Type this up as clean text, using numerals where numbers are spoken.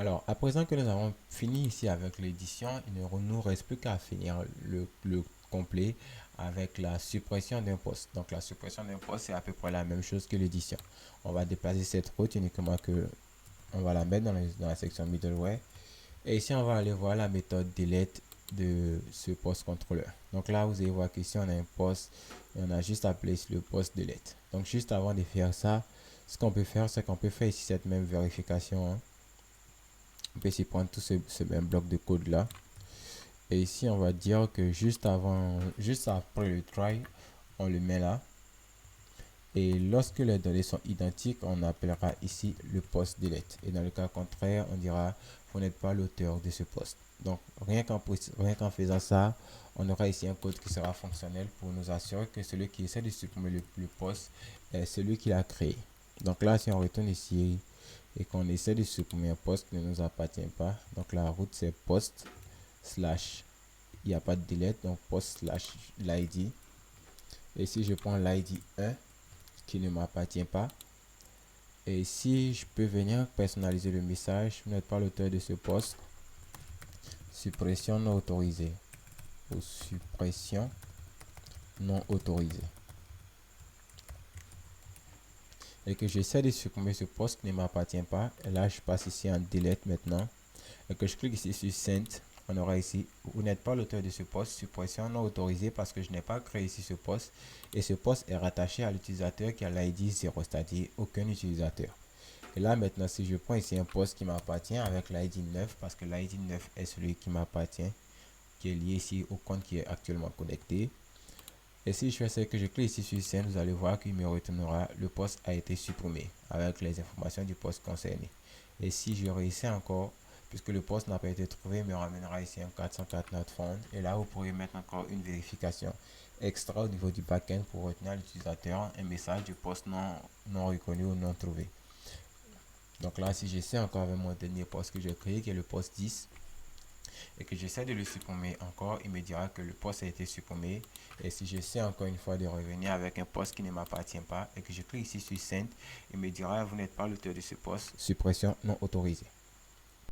Alors, à présent que nous avons fini ici avec l'édition, il ne nous reste plus qu'à finir le complet avec la suppression d'un poste. Donc, la suppression d'un poste, c'est à peu près la même chose que l'édition. On va déplacer cette route uniquement que on va la mettre dans la section middleware. Et ici, on va aller voir la méthode delete de ce post controller. Donc là, vous allez voir qu'ici, on a un post et on a juste appelé le post delete. Donc, juste avant de faire ça, ce qu'on peut faire, c'est qu'on peut faire ici cette même vérification, hein. On peut ici prendre tout ce même bloc de code là. Et ici, on va dire que juste après le try, on le met là. Et lorsque les données sont identiques, on appellera ici le post delete. Et dans le cas contraire, on dira vous n'êtes pas l'auteur de ce post. Donc, rien qu'en faisant ça, on aura ici un code qui sera fonctionnel pour nous assurer que celui qui essaie de supprimer le post est celui qui l'a créé. Donc là, si on retourne ici et qu'on essaie de supprimer un post qui ne nous appartient pas, donc la route c'est post slash, il n'y a pas de delete, donc post slash l'id. Et si je prends l'id 1 qui ne m'appartient pas, et si je peux venir personnaliser le message, vous n'êtes pas l'auteur de ce post, suppression non autorisée ou suppression non autorisée, et que j'essaie de supprimer ce post qui ne m'appartient pas, et là je passe ici en delete maintenant, et que je clique ici sur send, on aura ici vous n'êtes pas l'auteur de ce post, suppression non autorisée, parce que je n'ai pas créé ici ce post, et ce post est rattaché à l'utilisateur qui a l'id 0, c'est-à-dire aucun utilisateur. Et là maintenant, si je prends ici un post qui m'appartient avec l'id 9, parce que l'id 9 est celui qui m'appartient, qui est lié ici au compte qui est actuellement connecté. Et si je fais ça, que je clique ici sur send, vous allez voir qu'il me retournera le post a été supprimé avec les informations du post concerné. Et si je réussis encore, puisque le post n'a pas été trouvé, il me ramènera ici un 404 not found. Et là, vous pourrez mettre encore une vérification extra au niveau du backend pour retenir à l'utilisateur un message du post non reconnu ou non trouvé. Donc là, si j'essaie encore avec mon dernier post que j'ai créé, qui est le post 10, et que j'essaie de le supprimer encore, il me dira que le post a été supprimé. Et si j'essaie encore une fois de revenir avec un post qui ne m'appartient pas, et que je clique ici sur send, il me dira vous n'êtes pas l'auteur de ce post, suppression non autorisée.